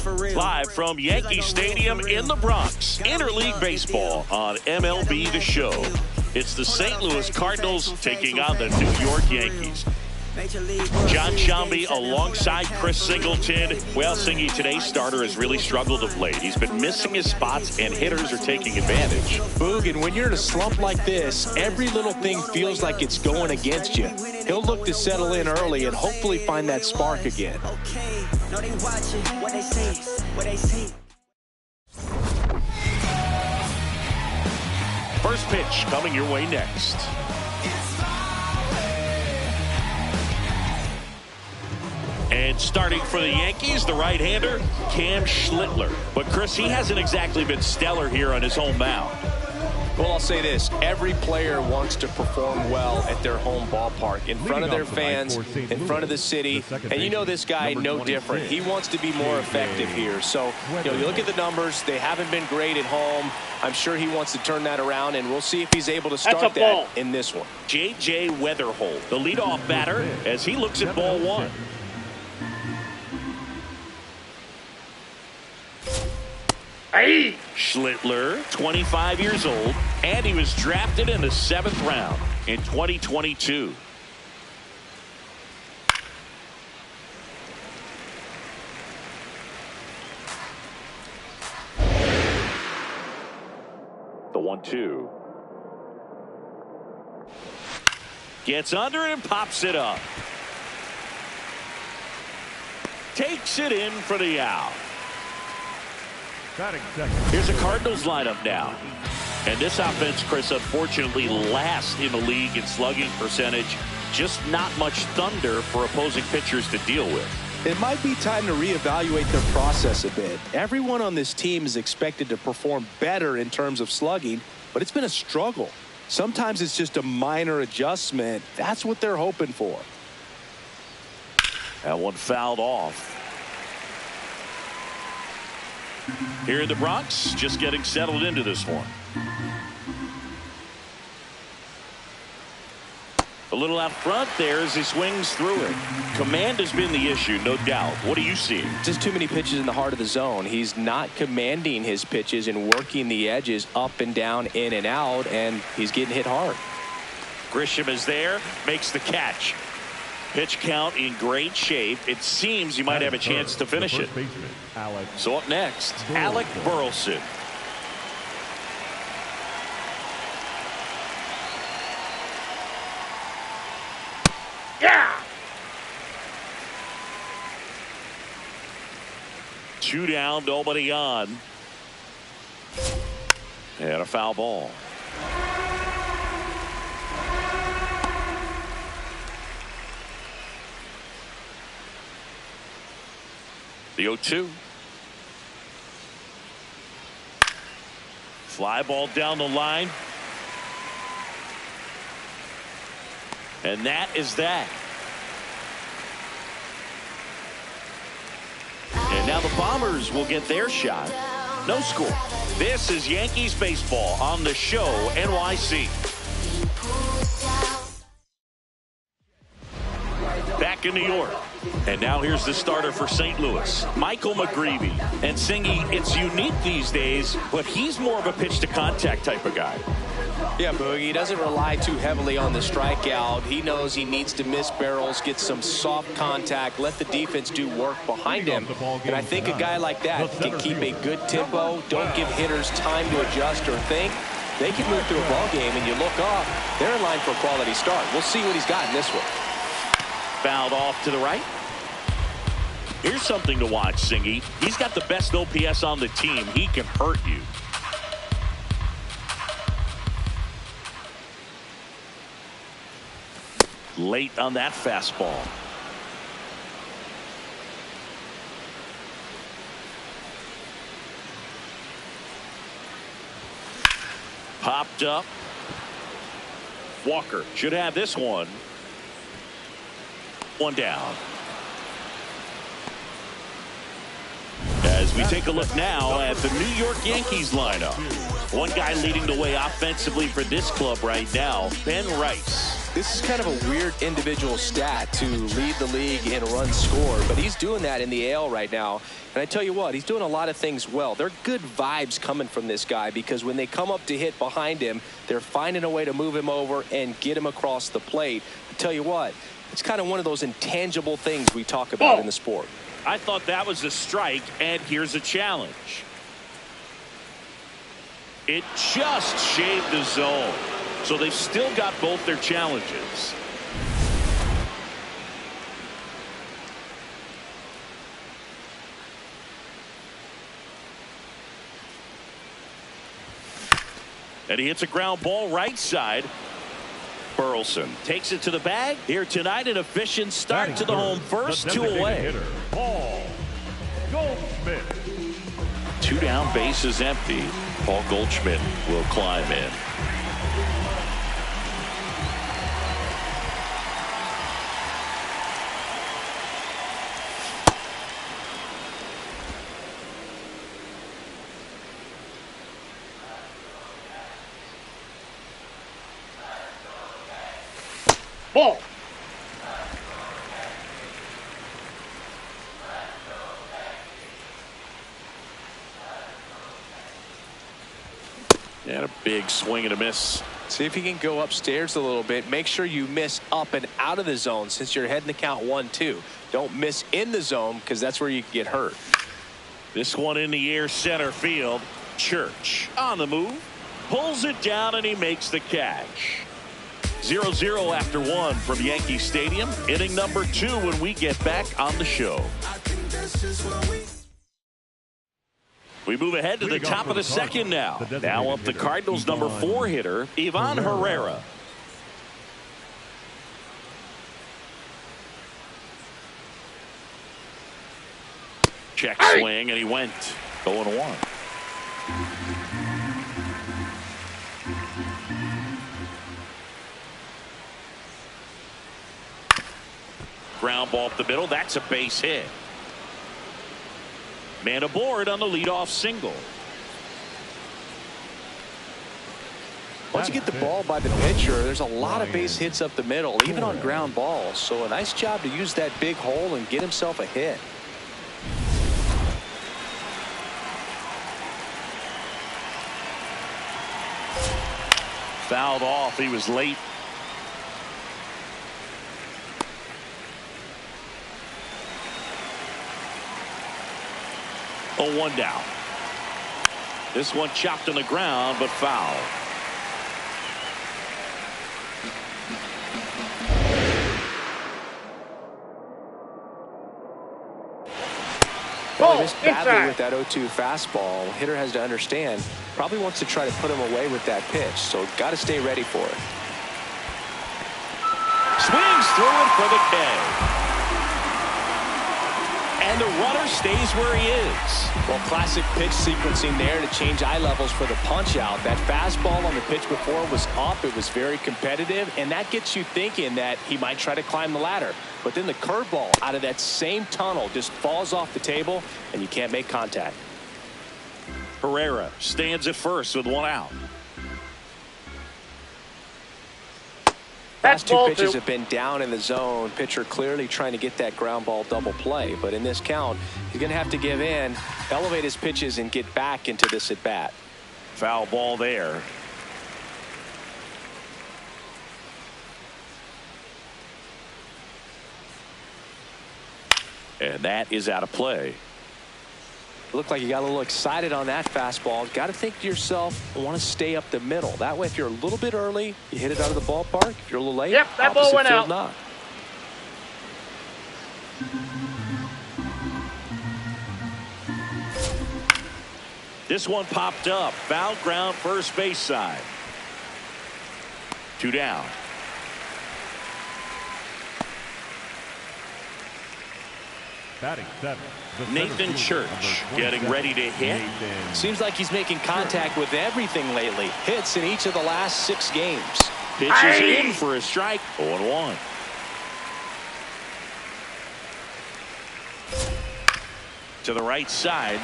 Live from Yankee Stadium in the Bronx, interleague baseball on MLB The Show. It's the St. Louis Cardinals taking on the New York Yankees. John Sciambi alongside Chris Singleton. Well, Singy, today's starter has really struggled of late. He's been missing his spots, and hitters are taking advantage. Boog, and when you're in a slump like this, every little thing feels like it's going against you. He'll look to settle in early and hopefully find that spark again. First pitch coming your way next. And starting for the Yankees, the right-hander, Cam Schlittler. But, Chris, he hasn't exactly been stellar here on his home mound. Well, I'll say this. Every player wants to perform well at their home ballpark, in front of their fans, in front of the city. And you know this guy, no different. He wants to be more effective here. So, you look at the numbers. They haven't been great at home. I'm sure he wants to turn that around, and we'll see if he's able to start that in this one. J.J. Weatherholt, the leadoff batter, as he looks at ball one. Hey! Schlittler, 25 years old, and he was drafted in the 7th round in 2022. The 1-2. Gets under and pops it up. Takes it in for the out. Here's a Cardinals lineup now. And this offense, Chris, unfortunately last in the league in slugging percentage. Just not much thunder for opposing pitchers to deal with. It might be time to reevaluate their process a bit. Everyone on this team is expected to perform better in terms of slugging, but it's been a struggle. Sometimes it's just a minor adjustment. That's what they're hoping for. That one fouled off. Here in the Bronx, just getting settled into this one. A little out front there as he swings through it. Command has been the issue, no doubt. What do you see? Just too many pitches in the heart of the zone. He's not commanding his pitches and working the edges up and down, in and out, and he's getting hit hard. Grisham is there, makes the catch. Pitch count in great shape. It seems you might have a chance to finish it. So up next, Alec Burleson. Yeah! 2 down, nobody on. And a foul ball. The 0-2. Fly ball down the line. And that is that. And now the Bombers will get their shot. No score. This is Yankees baseball on The Show NYC. Back in New York. And now here's the starter for St. Louis, Michael McGreevy. And Singy, it's unique these days, but he's more of a pitch-to-contact type of guy. Yeah, Boogie, he doesn't rely too heavily on the strikeout. He knows he needs to miss barrels, get some soft contact, let the defense do work behind him. And I think a guy like that can keep a good tempo, don't give hitters time to adjust or think. They can move through a ball game, and you look up, they're in line for a quality start. We'll see what he's got in this one. Fouled off to the right. Here's something to watch, Singy. He's got the best OPS on the team. He can hurt you. Late on that fastball. Popped up. Walker should have this one. One down. As we take a look now at the New York Yankees lineup. One guy leading the way offensively for this club right now, Ben Rice. This is kind of a weird individual stat to lead the league in runs scored, but he's doing that in the AL right now. And I tell you what, he's doing a lot of things well. There are good vibes coming from this guy because when they come up to hit behind him, they're finding a way to move him over and get him across the plate. I tell you what, it's kind of one of those intangible things we talk about in the sport. I thought that was a strike, and here's a challenge. It just shaved the zone. So they've still got both their challenges. And he hits a ground ball right side. Burleson takes it to the bag. Here tonight, an efficient start to the home first, 2 away. Paul Goldschmidt. 2 down, bases empty. Paul Goldschmidt will climb in. Ball. And a big swing and a miss. See if you can go upstairs a little bit. Make sure you miss up and out of the zone since you're heading to count 1-2. Don't miss in the zone because that's where you can get hurt. This one in the air, center field. Church on the move. Pulls it down and he makes the catch. 0-0 after 1 from Yankee Stadium. Inning number 2 when we get back on the show. We move ahead to the top of the second now. Now up the Cardinals number 4 hitter, Ivan Herrera. Check swing and he went 0-1. Ground ball up the middle. That's a base hit. Man aboard on the leadoff single. Once you get the ball by the pitcher, there's a lot of base hits up the middle, even on ground balls. So a nice job to use that big hole and get himself a hit. Fouled off. He was late. Oh, 1 down. This one chopped on the ground, but foul. Well, he missed badly with that 0-2 fastball. Hitter has to understand, probably wants to try to put him away with that pitch, so got to stay ready for it. Swings through it for the K. And the runner stays where he is. Well, classic pitch sequencing there to change eye levels for the punch out. That fastball on the pitch before was up. It was very competitive, and that gets you thinking that he might try to climb the ladder. But then the curveball out of that same tunnel just falls off the table, and you can't make contact. Herrera stands at first with 1 out. Last 2 pitches have been down in the zone. Pitcher clearly trying to get that ground ball double play. But in this count, he's going to have to give in, elevate his pitches, and get back into this at bat. Foul ball there. And that is out of play. Looked like you got a little excited on that fastball. Got to think to yourself, I want to stay up the middle. That way, if you're a little bit early, you hit it out of the ballpark. If you're a little late, yep, that ball went out. Not. This one popped up. Foul ground, first base side. 2 down. Batting 7. Nathan Church getting ready to hit. Seems like he's making contact with everything lately. Hits in each of the last 6 games. Pitches in for a strike. 0-1. To the right side.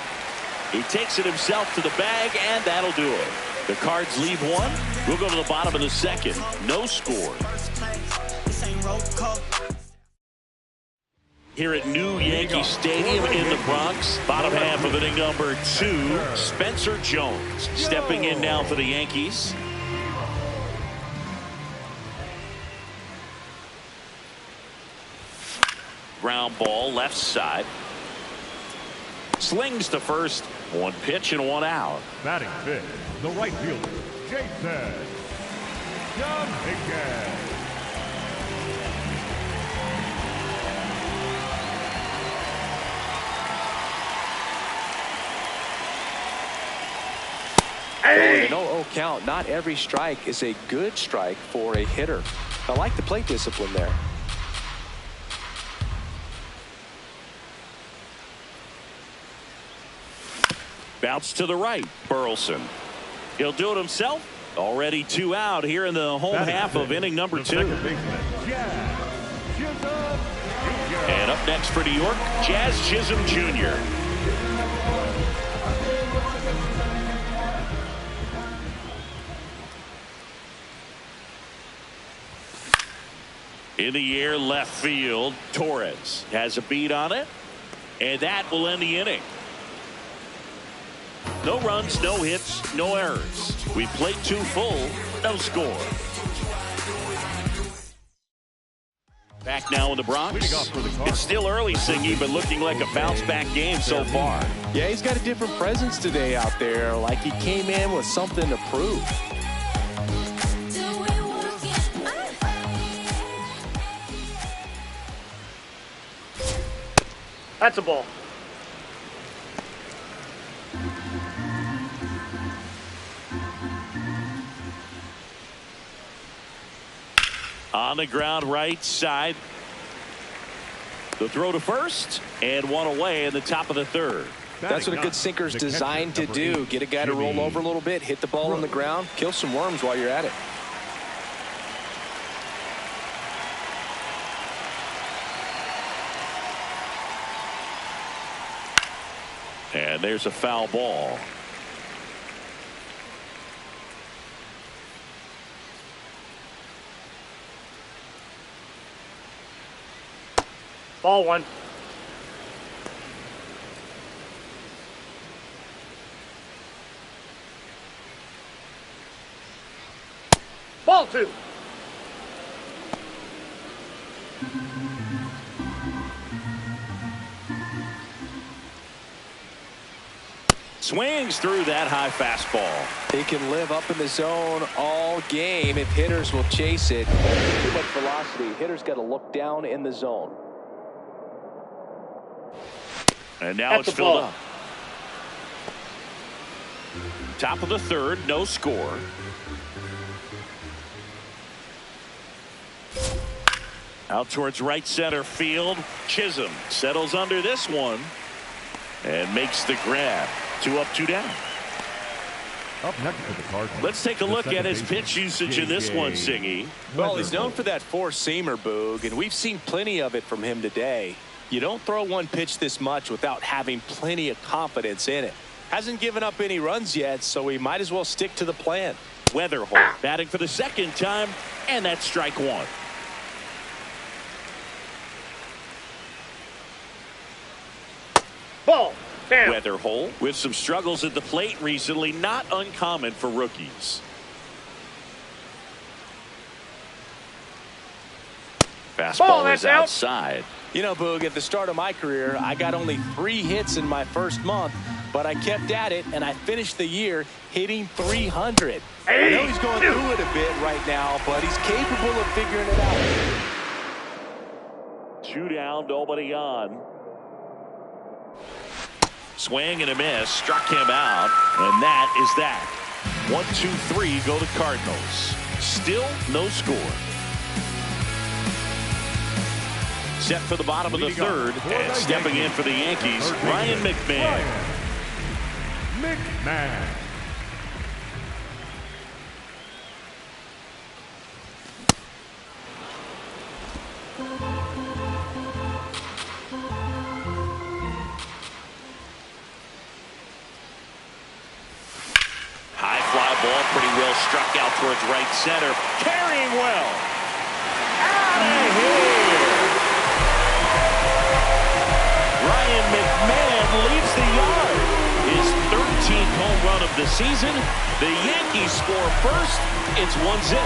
He takes it himself to the bag, and that'll do it. The Cards leave one. We'll go to the bottom of the second. No score. Here at new Yankee Stadium in the Bronx, bottom half of inning number 2, Spencer Jones stepping in now for the Yankees. Ground ball left side. Slings to first. One pitch and one out. Batting fifth, the right fielder, Jason Higgins. Hey! No 0 count. Not every strike is a good strike for a hitter. I like the plate discipline there. Bounce to the right. Burleson. He'll do it himself. Already 2 out here in the home half of inning number 2. And up next for New York, Jazz Chisholm Jr. In the air left field, Torres has a beat on it, and that will end the inning. No runs, no hits, no errors. We played 2 full, no score. Back now in the Bronx. It's still early, Singy, but looking like a bounce-back game so far. Yeah, he's got a different presence today out there, like he came in with something to prove. That's a ball. On the ground right side. The throw to first and one away in the top of the third. That's what a good sinker's designed to do. Get a guy to roll over a little bit, hit the ball on the ground, kill some worms while you're at it. And there's a foul ball. Ball 1. Ball 2. Swings through that high fastball. He can live up in the zone all game if hitters will chase it. Too much velocity. Hitters got to look down in the zone. And now it's filled up. Top of the third, no score. Out towards right center field. Chisholm settles under this one and makes the grab. 2 up, 2 down. Up next for the Cardinals. Let's take a look at his pitch usage in this one, Singy. Well, he's known for that four-seamer, Boog, and we've seen plenty of it from him today. You don't throw one pitch this much without having plenty of confidence in it. Hasn't given up any runs yet, so we might as well stick to the plan. Weatherholt batting for the second time, and that's strike 1. Ball. Down. Weatherholt with some struggles at the plate recently, not uncommon for rookies. Fastball is outside. You know, Boog, at the start of my career, I got only 3 hits in my first month, but I kept at it, and I finished the year hitting 300. I know he's going through it a bit right now, but he's capable of figuring it out. 2 down, nobody on. Swing and a miss, struck him out, and that is that. 1, 2, 3 go to Cardinals. Still no score. Set for the bottom of the third, and stepping in for the Yankees, Ryan McMahon. out towards right center. Carrying well. Out of here. Ryan McMahon leaves the yard. His 13th home run of the season. The Yankees score first. It's 1-0.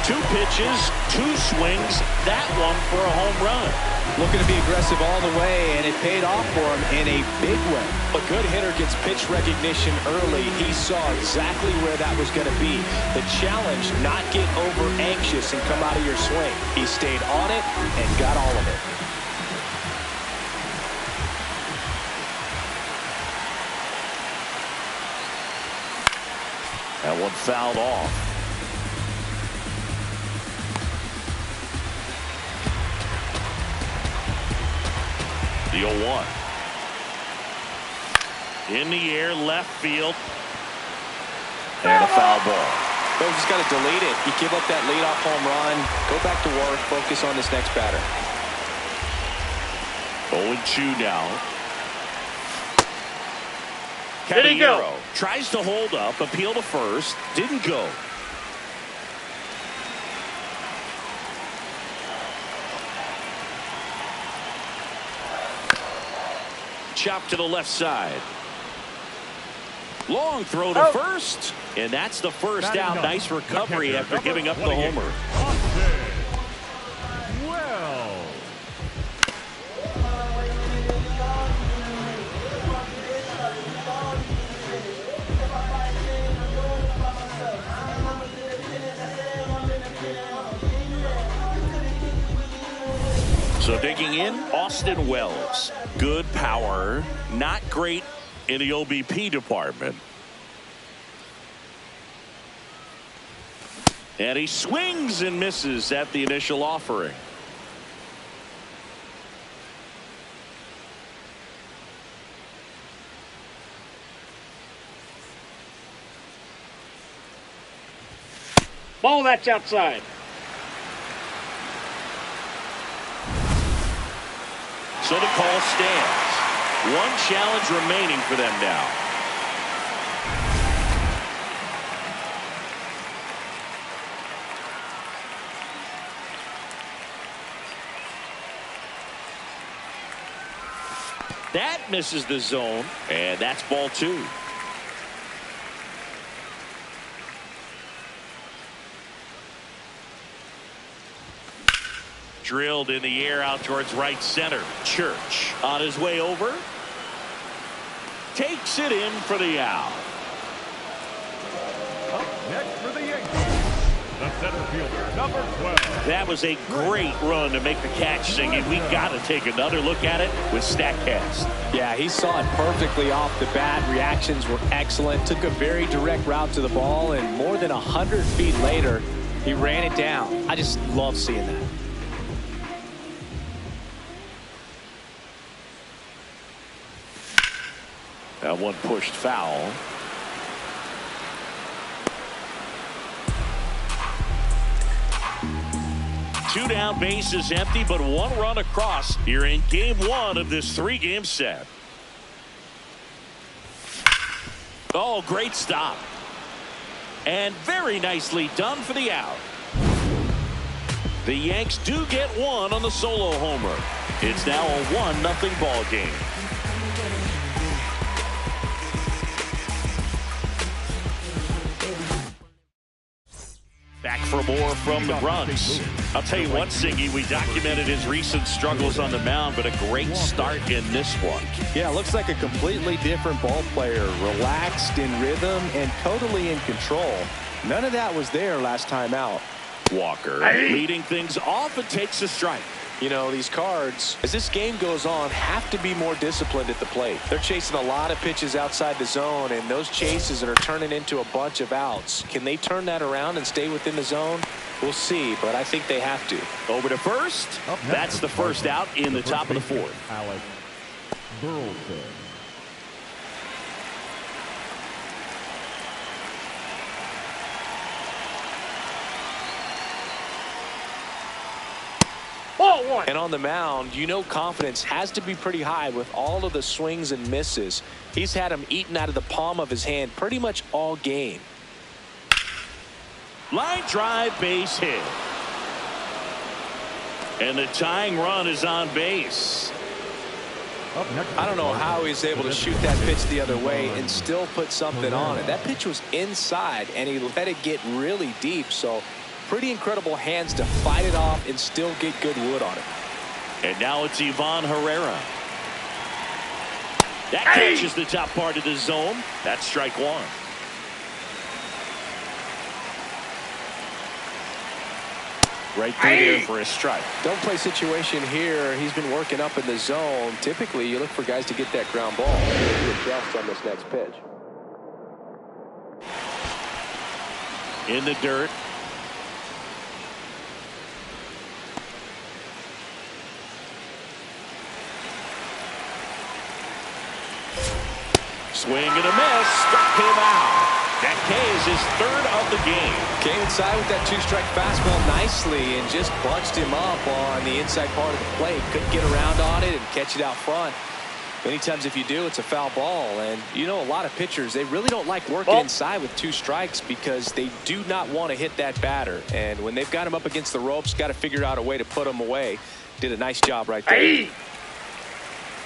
2 pitches, 2 swings. That one for a home run. Looking to be aggressive all the way, and it paid off for him in a big way. A good hitter gets pitch recognition early. He saw exactly where that was going to be. The challenge, not get over anxious and come out of your swing. He stayed on it and got all of it. That one fouled off. The 0-1. In the air, left field. And a foul ball. They've just got to delete it. You give up that leadoff home run. Go back to work. Focus on this next batter. 0-2 now. Did he go? Caballero tries to hold up, appeal to first. Didn't go. Chop to the left side. Long throw to first. And that's the first out. Nice recovery after giving up the homer. Well. So digging in, Austin Wells. Good power, not great in the OBP department. And he swings and misses at the initial offering. Ball, that's outside. So the call stands. One challenge remaining for them now. That misses the zone, and that's ball 2. Drilled in the air out towards right center. Church on his way over. Takes it in for the out. Up next for the Yankees, the center fielder, number 12. That was a great run to make the catch, Singing. We got to take another look at it with StatCast. Yeah, he saw it perfectly off the bat. Reactions were excellent. Took a very direct route to the ball, and more than 100 feet later, he ran it down. I just love seeing that. That one pushed foul. Two down, bases empty, but 1 run across here in game 1 of this 3-game set. Oh, great stop. And very nicely done for the out. The Yanks do get 1 on the solo homer. It's now a 1-0 ball game. Back for more from the Bronx. I'll tell you what, Siggy, we documented his recent struggles on the mound, but a great start in this one. Yeah, looks like a completely different ball player. Relaxed, in rhythm, and totally in control. None of that was there last time out. Walker leading things off and takes a strike. You know, these Cards, as this game goes on, have to be more disciplined at the plate. They're chasing a lot of pitches outside the zone, and those chases are turning into a bunch of outs. Can they turn that around and stay within the zone? We'll see, but I think they have to. Over to first. That's the first out in the top of the 4th. Alex Burleson. Ball 1. And on the mound, you know confidence has to be pretty high with all of the swings and misses. He's had them eaten out of the palm of his hand pretty much all game. Line drive, base hit. And the tying run is on base. I don't know how he's able to shoot that pitch the other way and still put something on it. That pitch was inside, and he let it get really deep. So pretty incredible hands to fight it off and still get good wood on it. And now it's Ivan Herrera. That catches the top part of the zone. That's strike one. Right through there for a strike. Don't play situation here. He's been working up in the zone. Typically, you look for guys to get that ground ball. He'll adjust on this next pitch. In the dirt. Swing and a miss. Struck him out. That K is his third of the game. Came inside with that two-strike fastball nicely and just bunched him up on the inside part of the plate. Couldn't get around on it and catch it out front. Many times if you do, it's a foul ball. And you know, a lot of pitchers, they really don't like working inside with two strikes because they do not want to hit that batter. And when they've got him up against the ropes, got to figure out a way to put him away. Did a nice job right there.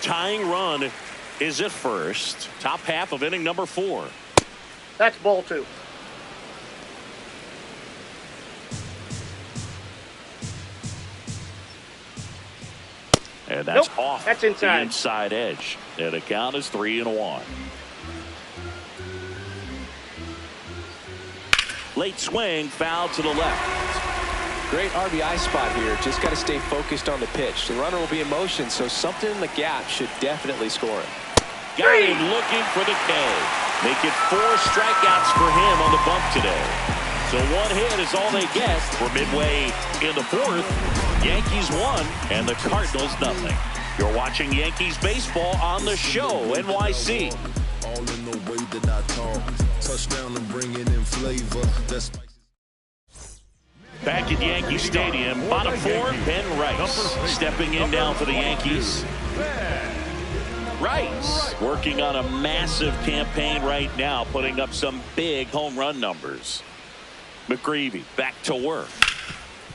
Tying run is at first. Top half of inning number 4. That's ball 2. And that's Nope, off that's the inside. inside edge. And the count is 3-1. Late swing, foul to the left. Great RBI spot here. Just got to stay focused on the pitch. The runner will be in motion, so something in the gap should definitely score it. Got him looking for the K. Make it 4 strikeouts for him on the bump today. So 1 hit is all they get for midway in the 4th. Yankees 1 and the Cardinals nothing. You're watching Yankees baseball on the show, NYC. All in the way that I talk. Touchdown and bringing in flavor. That's back at Yankee Stadium, bottom 4, Ben Rice stepping in now for the Yankees. Rice working on a massive campaign right now, putting up some big home run numbers. McGreevy back to work.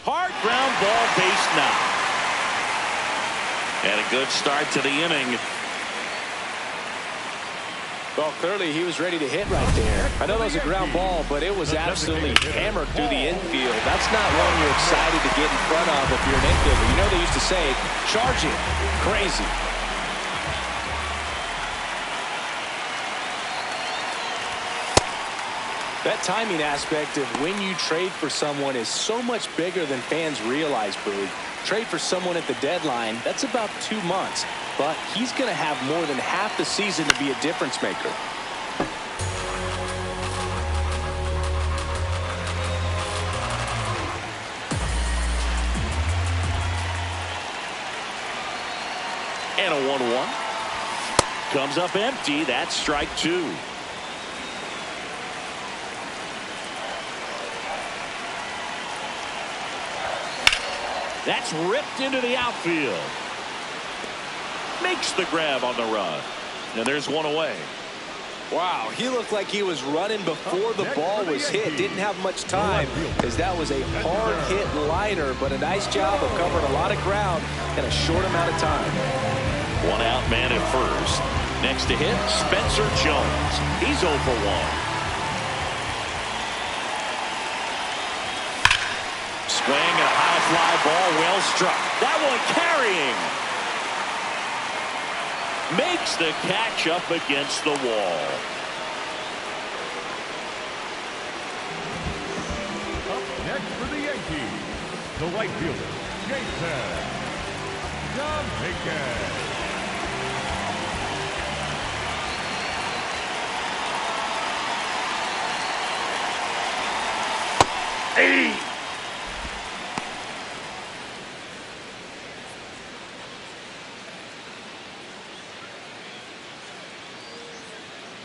Hard ground ball, base knock. And a good start to the inning. Well, clearly he was ready to hit right there. I know that was a ground ball, but it was absolutely hammered through the infield. That's not one you're excited to get in front of if you're an infielder. You know they used to say, charging, crazy. That timing aspect of when you trade for someone is so much bigger than fans realize, Boog. Trade for someone at the deadline, that's about 2 months. But he's going to have more than half the season to be a difference maker. And a 1-1. Comes up empty. That's strike 2. That's ripped into the outfield. Makes the grab on the run. And there's one away. Wow, he looked like he was running before the ball was hit. Didn't have much time as that was a hard hit liner, but a nice job of covering a lot of ground in a short amount of time. 1 out, man at first. Next to hit, Spencer Jones. He's 0 for 1. Swing and a high fly ball, well struck. That one carrying. Makes the catch up against the wall. Up next for the Yankees, the right fielder, Jason Dominguez.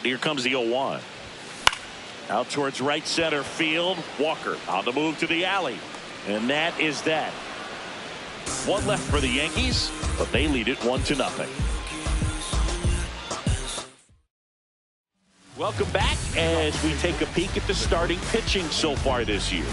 Here comes the 0-1. Out towards right center field. Walker on the move to the alley. And that is that. 1 left for the Yankees, but they lead it 1-0. Welcome back as we take a peek at the starting pitching so far this year.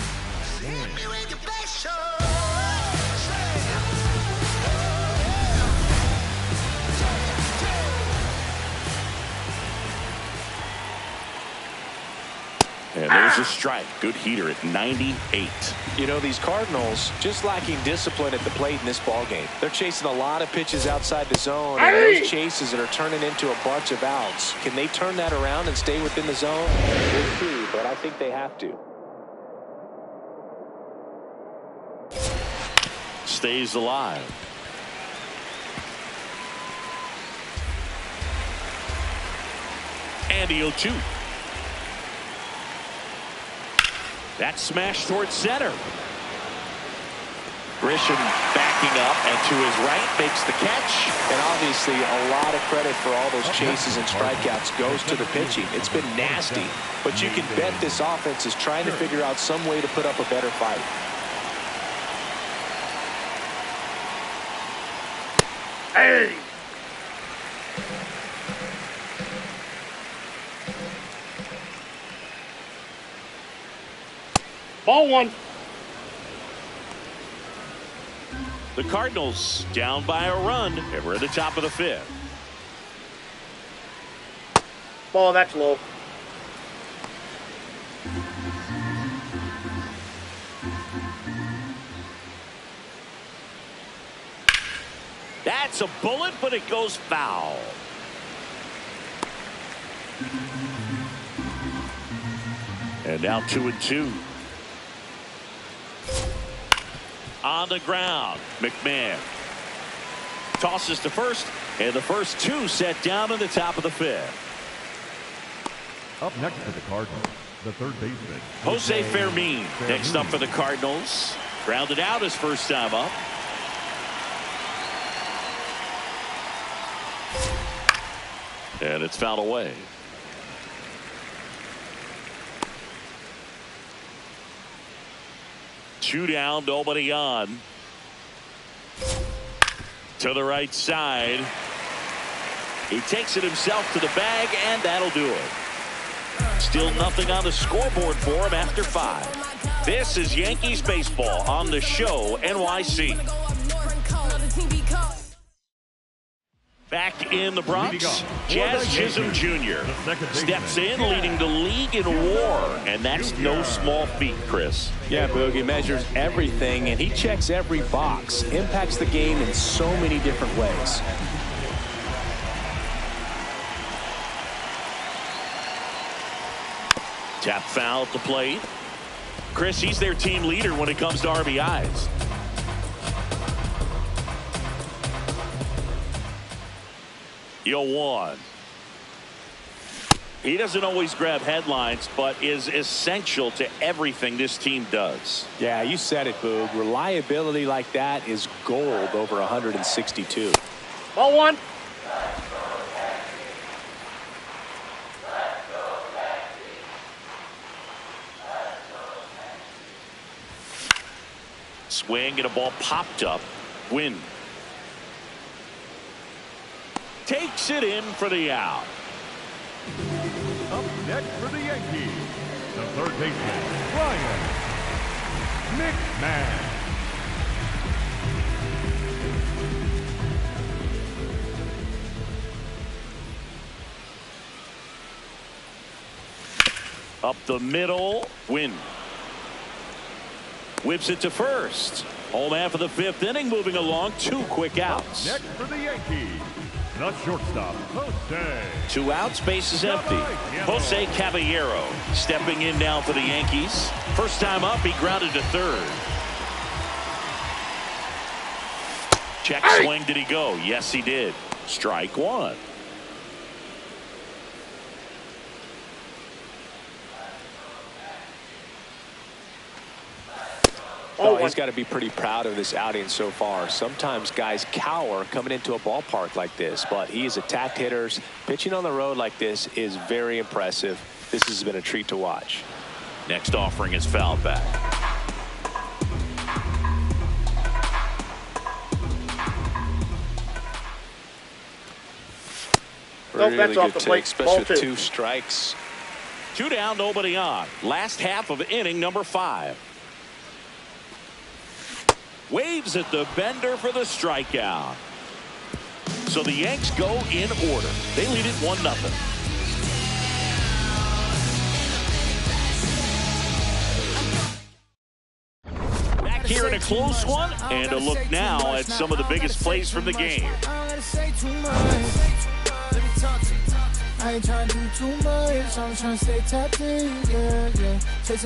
And there's a strike. Good heater at 98. You know, these Cardinals just lacking discipline at the plate in this ballgame. They're chasing a lot of pitches outside the zone, and those chases that are turning into a bunch of outs. Can they turn that around and stay within the zone? We'll see, but I think they have to. Stays alive. And the 0-2. That smash towards center. Grisham backing up, and to his right makes the catch. And obviously a lot of credit for all those chases and strikeouts goes to the pitching. It's been nasty, but you can bet this offense is trying to figure out some way to put up a better fight. Hey! Ball one. The Cardinals down by a run, and we're at the top of the 5th. Ball, that's low. That's a bullet, but it goes foul. And now 2-2. On the ground, McMahon tosses to first, and the first 2 set down in the top of the 5th. Up next for the Cardinals, the third baseman, Jose Fermin next up for the Cardinals. Grounded out his first time up. And it's fouled away. Two down, nobody on. To the right side. He takes it himself to the bag, and that'll do it. Still nothing on the scoreboard for him after 5. This is Yankees baseball on the show NYC. Back in the Bronx, Jazz Chisholm Jr. steps in, leading the league in WAR, and that's no small feat, Chris. Yeah, Boog, he measures everything, and he checks every box. Impacts the game in so many different ways. Tap foul at the plate. Chris, he's their team leader when it comes to RBIs. Yo, 1. He doesn't always grab headlines, but is essential to everything this team does. Yeah, you said it, Boog. Reliability like that is gold over 162. Ball one. Swing and a ball popped up. Win. Takes it in for the out. up next for the Yankees, the third baseman, Ryan McMahon. Up the middle, Win. Whips it to first. Home half of the 5th inning, moving along, 2 quick outs. Next for the Yankees, the shortstop, Jose. 2 outs, base is empty. Jose Caballero stepping in now for the Yankees. First time up, he grounded to third. Check swing, did he go? Yes, he did. Strike 1. Oh, he's got to be pretty proud of this outing so far. Sometimes guys cower coming into a ballpark like this, but he's attacked hitters. Pitching on the road like this is very impressive. This has been a treat to watch. Next offering is fouled back. Really bets off good the take, plate. especially Ball with 2. 2 strikes. 2 down, nobody on. Last half of inning number 5. Waves at the bender for the strikeout. So the Yanks go in order. They lead it 1-0. Back here in a close one, and a look now at some of the biggest plays from the game. I ain't trying to do too much. I'm trying to stay tapped in, yeah. Chase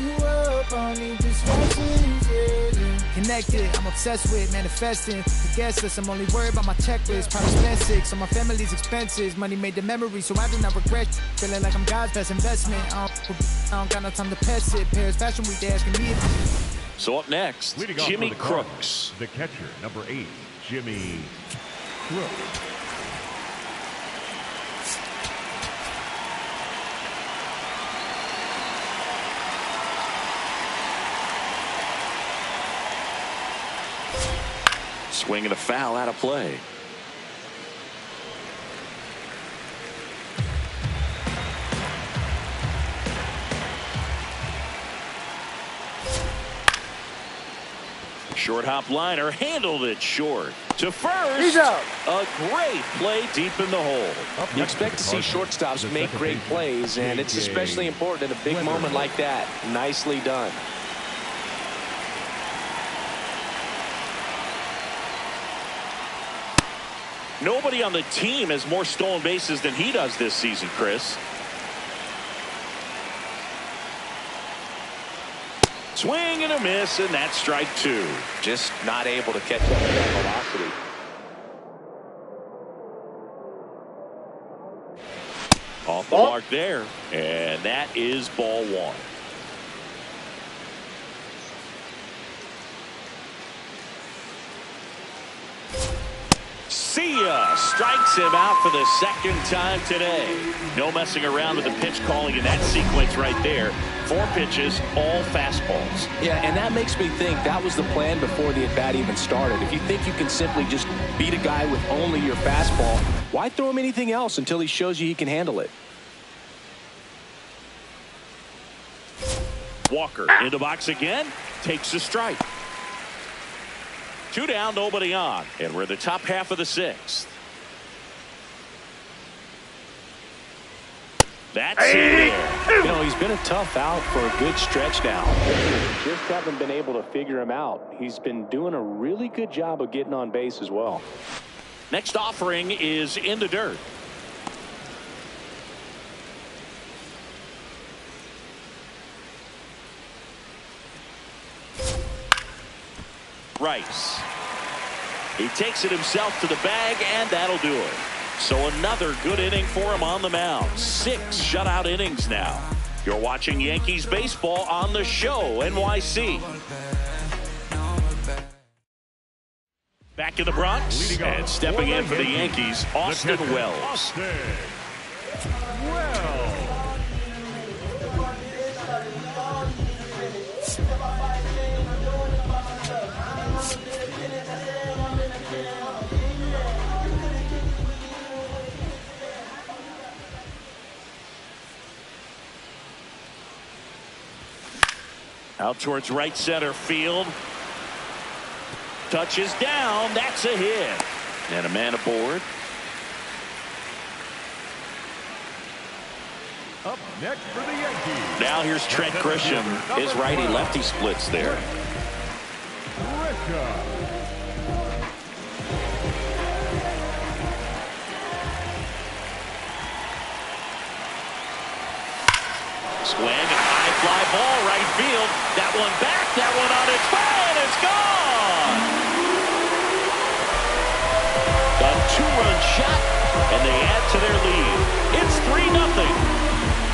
you up, I don't need distractions, yeah. Connected, I'm obsessed with manifesting. The guest list, I'm only worried about my checklist. Probably spend 6 on my family's expenses. Money made the memory, so I do not regret. Feeling like I'm God's best investment. I don't got no time to pass it. Paris Fashion Week, they asking me. So up next, Jimmy Crooks. The catcher, number 8, Jimmy Crooks. Swing and a foul out of play. Short hop liner, handled it short. To first. He's out. A great play deep in the hole. You expect to see shortstops make great plays, and it's especially important in a big moment like that. Nicely done. Nobody on the team has more stolen bases than he does this season, Chris. Swing and a miss, and that's strike 2. Just not able to catch up with that velocity. Off the mark there, and that is ball 1. See ya! Strikes him out for the second time today. No messing around with the pitch calling in that sequence right there. 4 pitches, all fastballs. Yeah, and that makes me think that was the plan before the at-bat even started. If you think you can simply just beat a guy with only your fastball, why throw him anything else until he shows you he can handle it? Walker in the box again, takes a strike. 2 down, nobody on, and we're in the top half of the 6th. That's it. You know, he's been a tough out for a good stretch now. Just haven't been able to figure him out. He's been doing a really good job of getting on base as well. Next offering is in the dirt. Rice. He takes it himself to the bag, and that'll do it. So another good inning for him on the mound. 6 shutout innings now. You're watching Yankees baseball on the show, NYC. Back in the Bronx, and stepping in for the Yankees, Austin Wells. Out towards right center field. Touches down. That's a hit. And a man aboard. Up next for the Yankees. Now here's Trent Grisham. His righty-lefty splits there. Swing and a high fly ball right field. That one back, that one on its way, and it's gone. A 2-run shot, and they add to their lead. It's 3-0.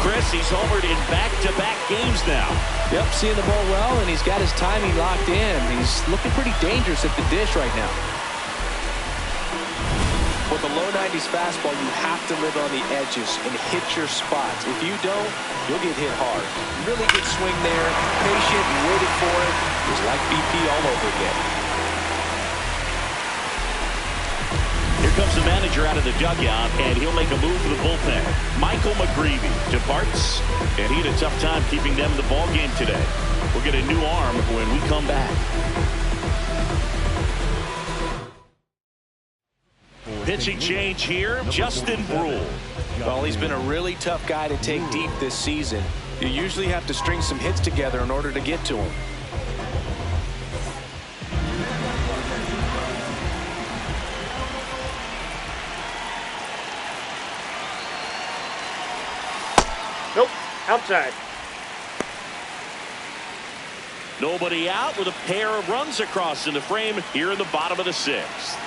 Chris, he's homered in back-to-back games now. Yep, seeing the ball well, and he's got his timing locked in. He's looking pretty dangerous at the dish right now. With a low 90s fastball, you have to live on the edges and hit your spots. If you don't, you'll get hit hard. Really good swing there. Patient and waited for it. It was like BP all over again. Here comes the manager out of the dugout, and he'll make a move for the bullpen. Michael McGreevy departs, and he had a tough time keeping them in the ballgame today. We'll get a new arm when we come back. Pitching change here, Justin Brule. Well, he's been a really tough guy to take deep this season. You usually have to string some hits together in order to get to him. Nope. Outside. Nobody out with a pair of runs across in the frame here in the bottom of the sixth.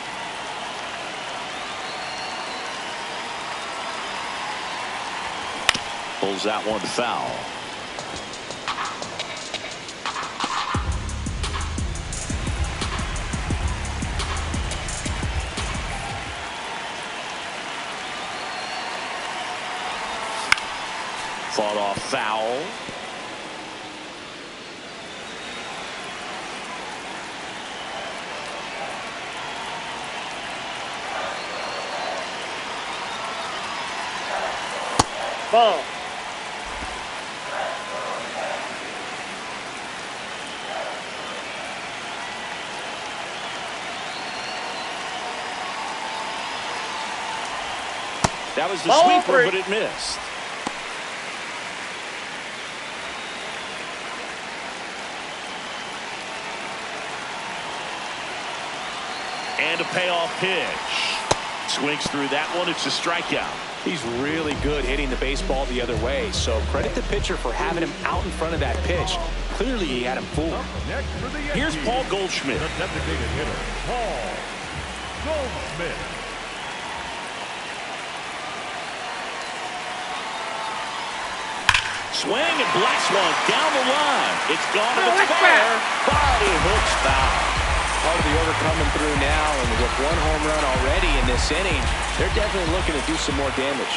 Pulls that one foul. Fought off foul. Ball. That was the Ball sweeper, three. but it missed. And a payoff pitch. Swings through that one. It's a strikeout. He's really good hitting the baseball the other way, so credit the pitcher for having him out in front of that pitch. Clearly, he had him fooled. Next for the Yankees, Here's Paul Goldschmidt. the designated hitter, Paul Goldschmidt. Swing and blast one down the line. It's gone if Oh, it's that's fair. Body hooks foul. Part of the order coming through now, and with one home run already in this inning, they're definitely looking to do some more damage.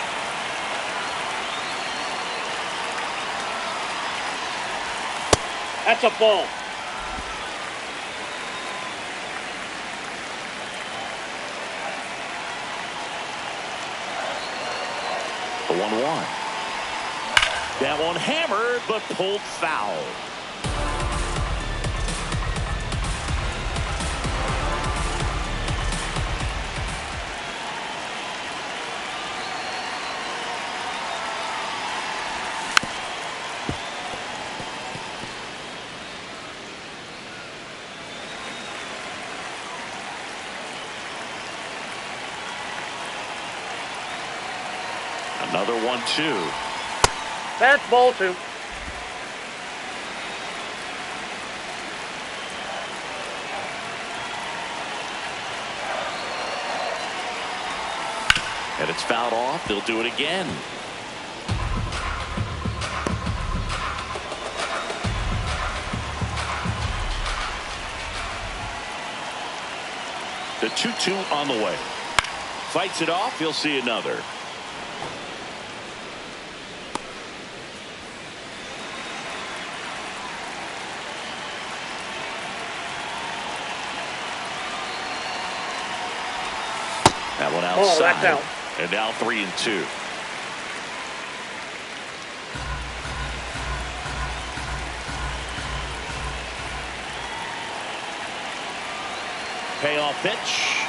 That's a ball. The 1-1. That one hammered, but pulled foul. Another 1-2. That's ball two. And it's fouled off. They'll do it again. The 2-2 on the way. Fights it off. He'll see another. That one outside. Oh, that's out. And now 3-2. Payoff pitch.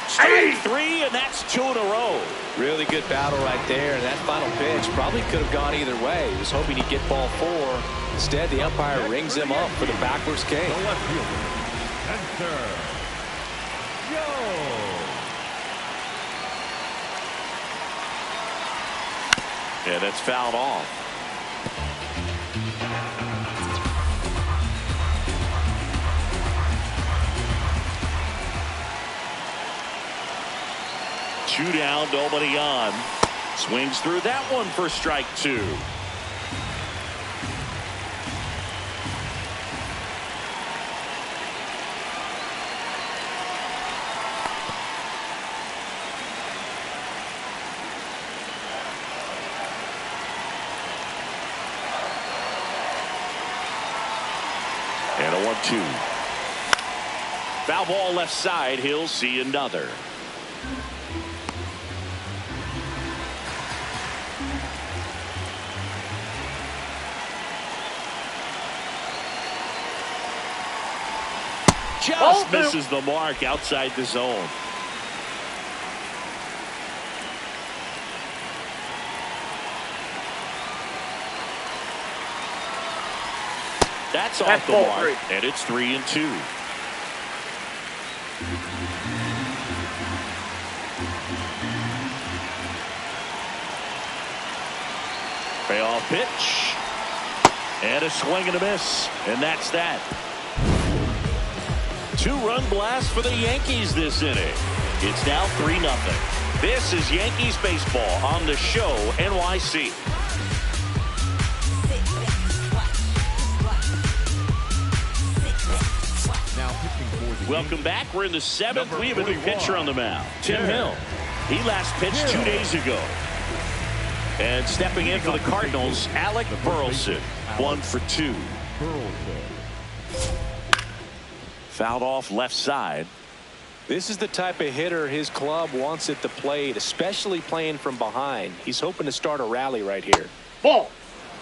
Strike three, and that's 2 in a row. Really good battle right there, and that final pitch probably could have gone either way. He was hoping he'd get ball 4. Instead, the umpire rings him up for the backwards K. The left fielder, center. Go. Yeah, that's fouled off. Two down, nobody on. Swings through that one for strike 2. And a 1-2. Foul ball left side. He'll see another. Just misses the mark outside the zone. That's off the mark, and it's 3-2. Payoff pitch. And a swing and a miss. And that's that. Two-run blast for the Yankees this inning. It's now 3-0. This is Yankees baseball on the Show NYC. Welcome back. We're in the 7th. We have a new pitcher on the mound, Tim Hill. He last pitched 2 days ago. And stepping in for the Cardinals, Alec Burleson, 1 for 2. Fouled off left side. This is the type of hitter his club wants at the plate, especially playing from behind. He's hoping to start a rally right here. Ball.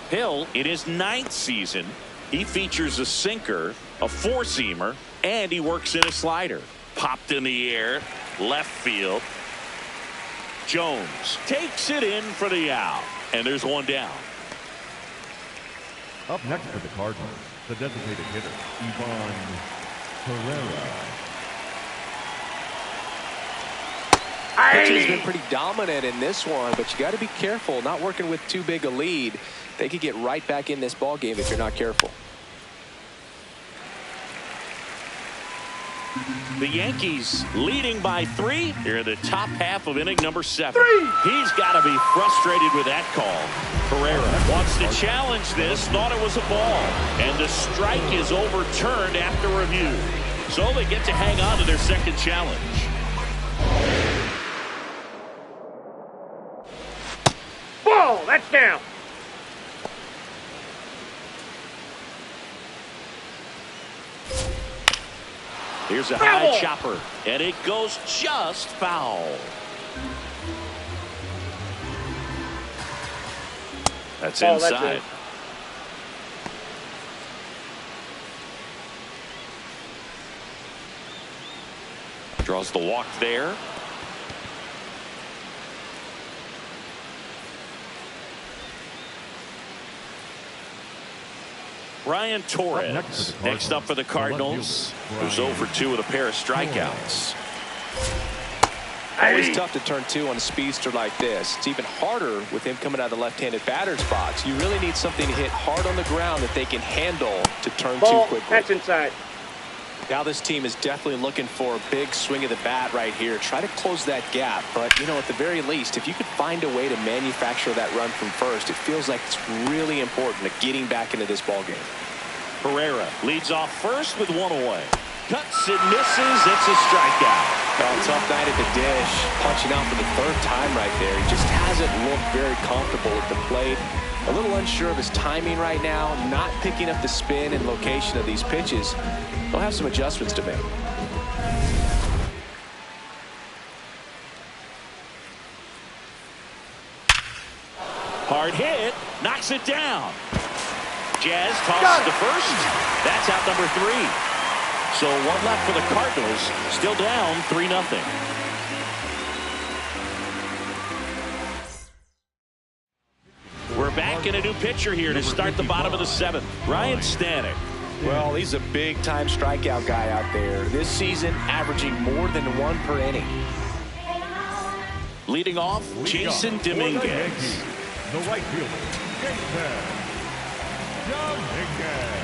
Hill, in his 9th season, he features a sinker, a four-seamer, and he works in a slider. Popped in the air, left field. Jones takes it in for the out, and there's one down. Up next for the Cardinals, the designated hitter, Ivan Pereira. Pitcher's been pretty dominant in this one, but you got to be careful. Not working with too big a lead. They could get right back in this ball game if you're not careful. The Yankees leading by 3 here in the top half of inning number 7. He's got to be frustrated with that call. Pereira wants to challenge this, thought it was a ball, and the strike is overturned after review. So they get to hang on to their second challenge. Ball. That's down. Here's a high chopper, and it goes just foul. That's inside. Draws the walk there. Ryan Torres next up for the Cardinals, who's 0 for 2 with a pair of strikeouts. Always tough to turn 2 on a speedster like this. It's even harder with him coming out of the left-handed batter's box. You really need something to hit hard on the ground that they can handle to turn 2 quickly. That's inside. Now this team is definitely looking for a big swing of the bat right here. Try to close that gap. But, you know, at the very least, if you could find a way to manufacture that run from first, it feels like it's really important to getting back into this ballgame. Pereira leads off first with 1 away. Cuts and misses. It's a strikeout. Well, tough night at the dish. Punching out for the 3rd time right there. He just hasn't looked very comfortable at the plate. A little unsure of his timing right now. Not picking up the spin and location of these pitches. They'll have some adjustments to make. Hard hit. Knocks it down. Jazz tosses to first. That's out number 3. So 1 left for the Cardinals. Still down 3-0. We're back in a new pitcher here to start the bottom of the 7th. Ryan Stanek. Well, he's a big-time strikeout guy out there. This season, averaging more than 1 per inning. Leading off, Jason Dominguez. The right fielder, Jason Dominguez.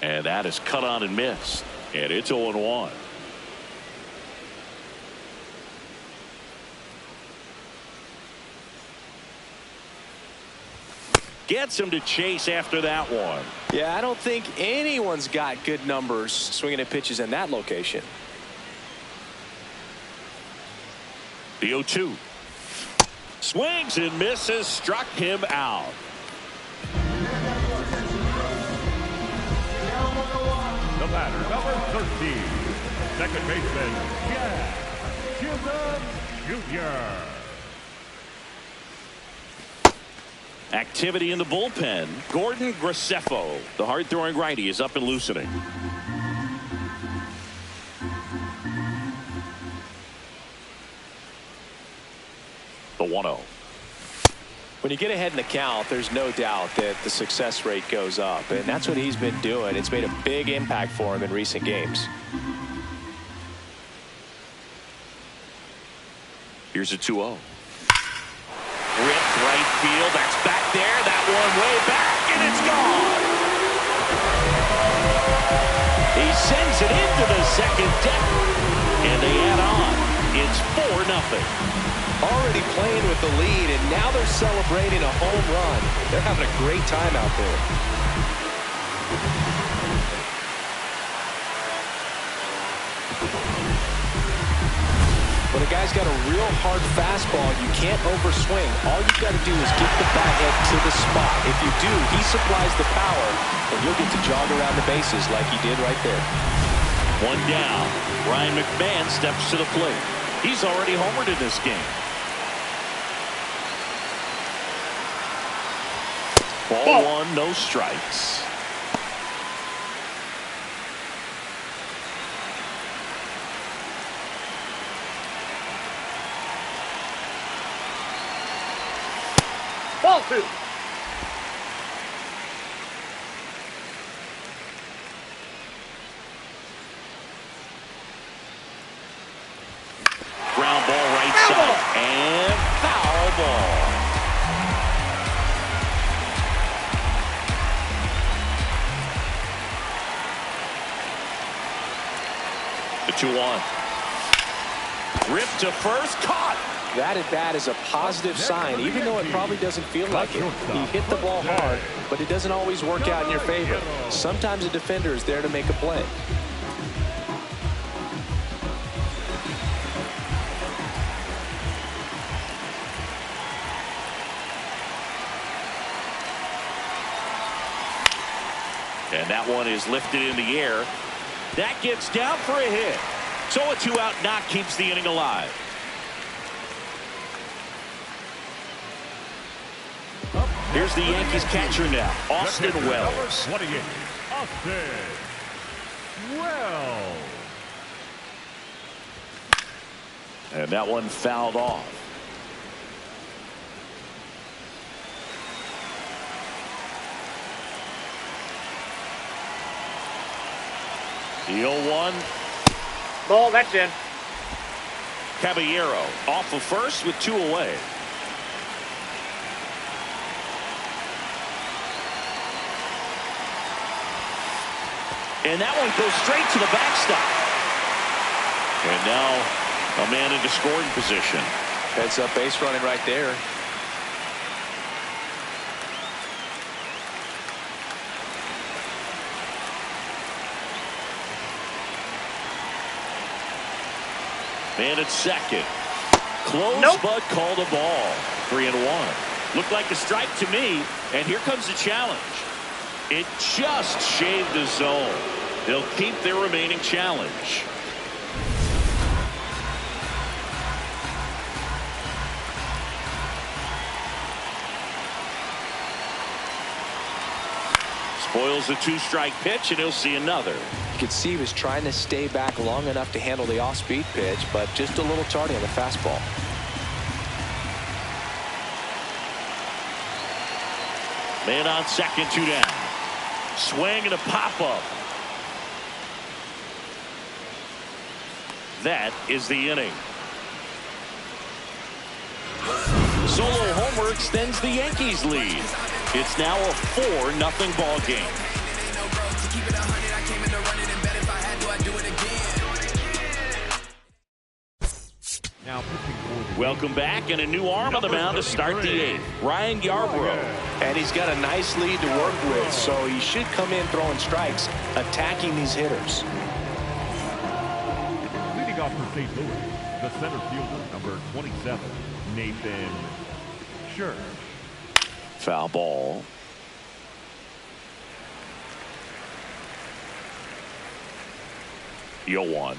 And that is cut on and missed. And it's 0-1. Gets him to chase after that one. Yeah, I don't think anyone's got good numbers swinging at pitches in that location. The 0-2. Swings and misses, struck him out. The batter, number 13, second baseman, Jack Chisholm Jr. Activity in the bullpen. Gordon Graceffo, the hard-throwing righty, is up and loosening. The 1-0. When you get ahead in the count, there's no doubt that the success rate goes up, and that's what he's been doing. It's made a big impact for him in recent games. Here's a 2-0. Ripped right field. That's back there. That one way back, and it's gone. He sends it into the second deck, and they add on. It's 4-0. Already playing with the lead, and now they're celebrating a home run. They're having a great time out there. When a guy's got a real hard fastball, you can't overswing. All you've got to do is get the bat head to the spot. If you do, he supplies the power, and you'll get to jog around the bases like he did right there. One down. Ryan McMahon steps to the plate. He's already homered in this game. Ball one, no strikes. Ball 2. Ground ball right side. And foul ball. The 2-1. Ripped to first, caught. That at bat is a positive sign, even though it probably doesn't feel like it. He hit the ball hard, but it doesn't always work out in your favor. Sometimes a defender is there to make a play. And that one is lifted in the air. That gets down for a hit. So a 2-out knock keeps the inning alive. Here's the Yankees catcher now, Austin Wells. 28, Austin Wells. And that one fouled off. The 0-1. Ball, that's in. Caballero off of first with 2 away. And that one goes straight to the backstop. And now a man into scoring position. Heads up base running right there. Man at second. Close, but called a ball. 3-1. Looked like a strike to me. And here comes the challenge. It just shaved the zone. They'll keep their remaining challenge. Spoils the 2-strike pitch, and he'll see another. You could see he was trying to stay back long enough to handle the off-speed pitch, but just a little tardy on the fastball. Man on second, 2 down. Swing and a pop-up. That is the inning. Solo homer extends the Yankees lead. It's now a 4-0 ball game. Now pitching for the Welcome back, and a new arm on the mound to start the 8th. Ryan Yarbrough. And he's got a nice lead to work with, so he should come in throwing strikes, attacking these hitters. Leading off for St. Louis, the center fielder, number 27, Nathan Scherf. Foul ball. Yoan.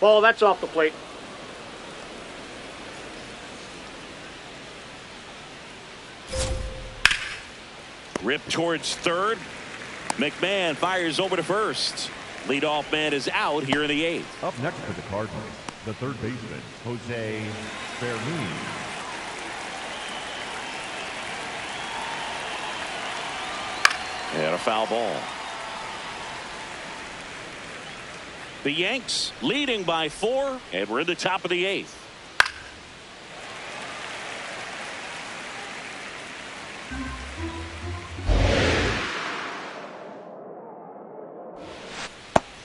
Ball, that's off the plate. Rip towards third. McMahon fires over to first. Leadoff man is out here in the 8th. Up next for the Cardinals, the third baseman, Jose Fermin. And a foul ball. The Yanks leading by 4, and we're in the top of the 8th.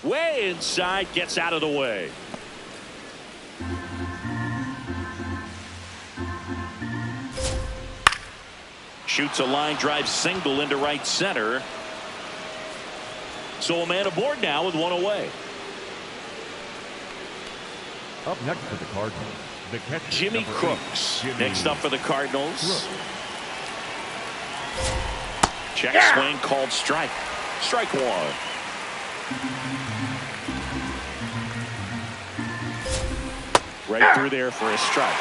Way inside, gets out of the way. Shoots a line drive single into right center. So a man aboard now with one away. Up next for the Cardinals, the catcher, Jimmy number Crooks. 8, Next up for the Cardinals. Crooks. Check swing called strike. Strike 1. Right through there for a strike.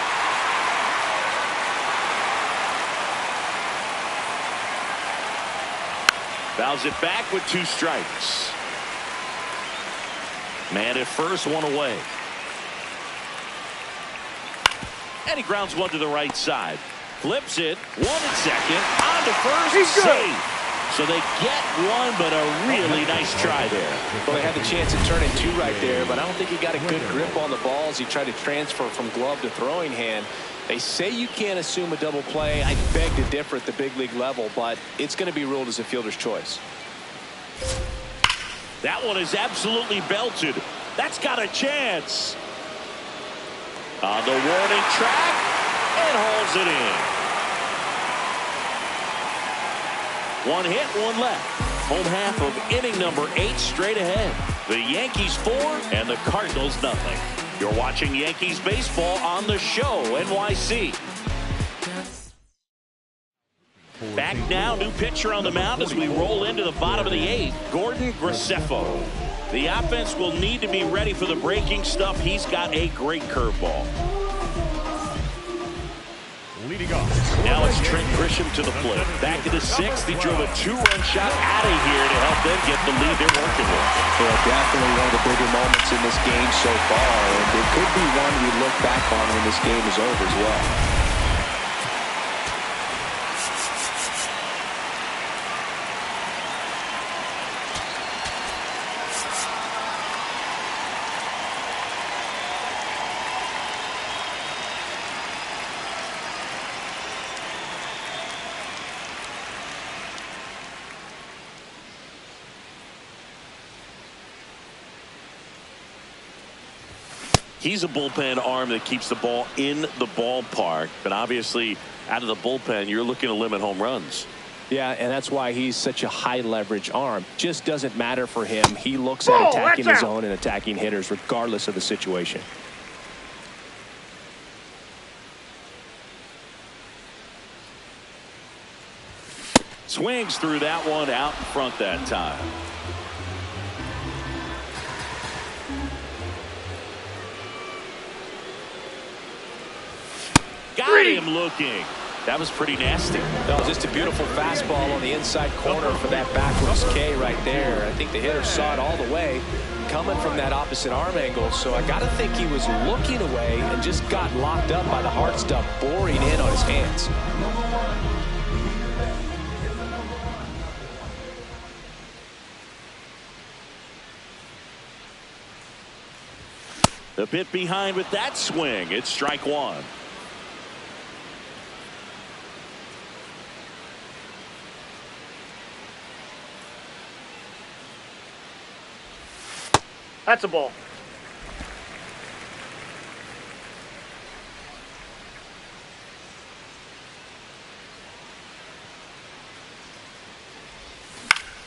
Fouls it back with 2 strikes. Man at first, one away. And he grounds one to the right side. Flips it. One at second. On to first. He's good. Safe. So they get one, but a really nice try there. Well, they had the chance to turn in 2 right there, but I don't think he got a good grip on the ball as he tried to transfer from glove to throwing hand. They say you can't assume a double play. I beg to differ at the big league level, but it's going to be ruled as a fielder's choice. That one is absolutely belted. That's got a chance. On the warning track, and hauls it in. 1 hit, 1 left. Home half of inning number 8 straight ahead. The Yankees 4 and the Cardinals nothing. You're watching Yankees baseball on the show, NYC. Back now, new pitcher on the mound as we roll into the bottom of the 8th, Gordon Graceffo. The offense will need to be ready for the breaking stuff. He's got a great curveball. Leading off. Now it's Trent Grisham to the plate. Back in the 6th, he drove a 2-run shot out of here to help them get the lead they're working with. Yeah, definitely one of the bigger moments in this game so far, and it could be one we look back on when this game is over as well. He's a bullpen arm that keeps the ball in the ballpark, but obviously out of the bullpen, you're looking to limit home runs. Yeah, and that's why he's such a high leverage arm. Just doesn't matter for him. He looks at attacking the zone and attacking hitters regardless of the situation. Swings through that one out in front that time. Got him looking. That was pretty nasty. No, just a beautiful fastball on the inside corner for that backwards K right there. I think the hitter saw it all the way coming from that opposite arm angle. So I got to think he was looking away and just got locked up by the hard stuff boring in on his hands. A bit behind with that swing. It's strike 1. That's a ball.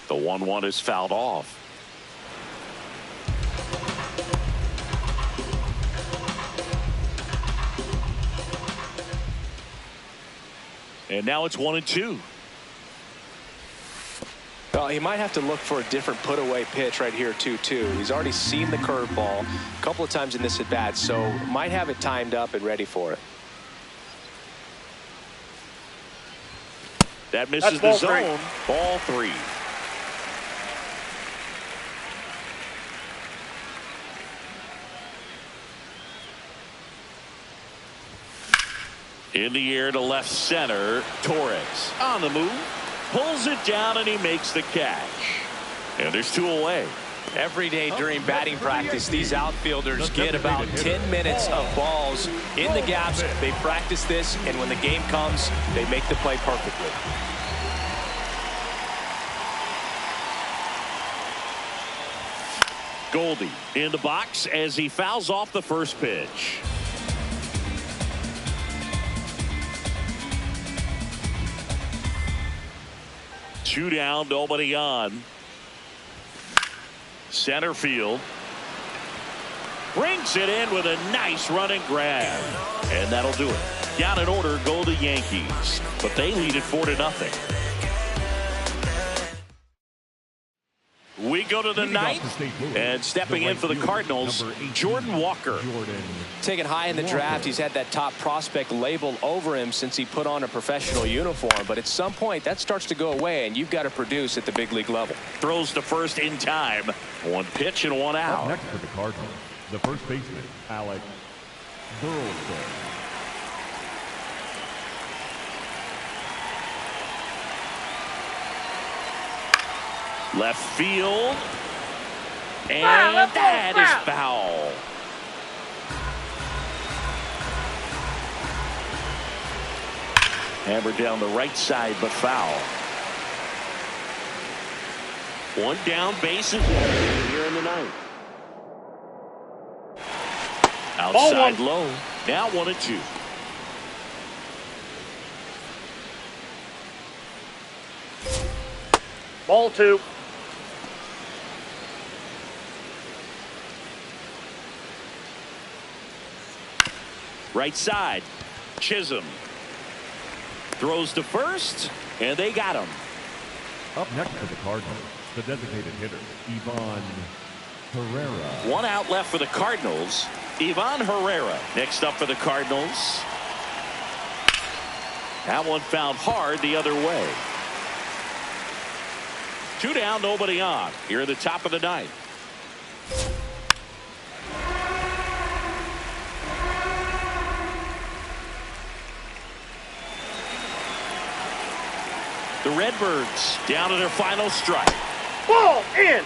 The 1-1 is fouled off. And now it's 1-2. Well, he might have to look for a different put-away pitch right here, 2-2. He's already seen the curveball a couple of times in this at-bat, so might have it timed up and ready for it. That misses the zone. Ball 3. In the air to left center. Torres on the move. Pulls it down and he makes the catch. And there's 2 away. Every day during batting practice, these outfielders get about 10 minutes of balls in the gaps. They practice this, and when the game comes, they make the play perfectly. Goldie in the box as he fouls off the first pitch. Two down, nobody on. Center field. Brings it in with a nice running grab. And that'll do it. Down in order go the Yankees. But they lead it 4-0. We go to the ninth, and stepping in for the Cardinals, Jordan Walker. Taken high in the draft, he's had that top prospect label over him since he put on a professional uniform. But at some point, that starts to go away, and you've got to produce at the big league level. Throws to first in time. 1 pitch and 1 out. Next for the Cardinals, the first baseman, Alex Burleson. Left field. And that is foul. Hammered down the right side, but foul. 1 down, bases here in the ninth. Outside low. Now 1-2. Ball 2. Right side. Chisholm throws to first, and they got him. Up next for the Cardinals, the designated hitter, Ivan Herrera. 1 out left for the Cardinals. Ivan Herrera next up for the Cardinals. That one found hard the other way. 2 down, nobody on. Here at the top of the ninth. The Redbirds down to their final strike. Ball in.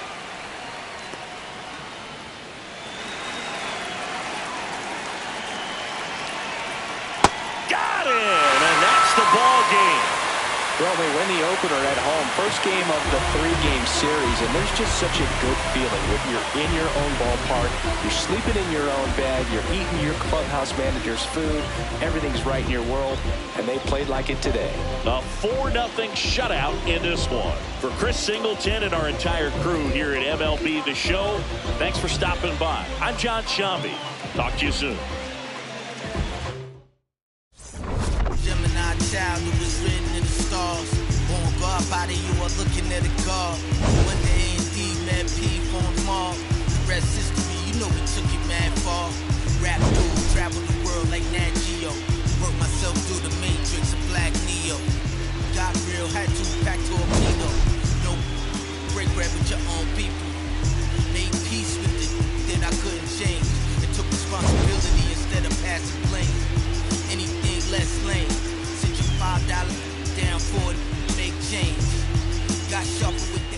Got it, and that's the ball game. Well, they win the opener at home. First game of the 3-game series, and there's just such a good feeling when you're in your own ballpark. You're sleeping in your own bed. You're eating your clubhouse manager's food. Everything's right in your world, and they played like it today. A 4-0 shutout in this one. For Chris Singleton and our entire crew here at MLB The Show, thanks for stopping by. I'm John Shambi. Talk to you soon. Gemini child who was written in the stars. Born God body, you are looking at a God. One day indeed, man, P formed Mars. The rest history, you know we took it mad far. Rap dude, travel the world like Nat Geo. Work myself through the matrix of Black Neo. Got real, had to pack torpedo. No, break bread with your own people. Made peace with it, then I couldn't change. And took responsibility instead of passing blame. Anything less lame. Send you $5 down for it, make change. Got sharper with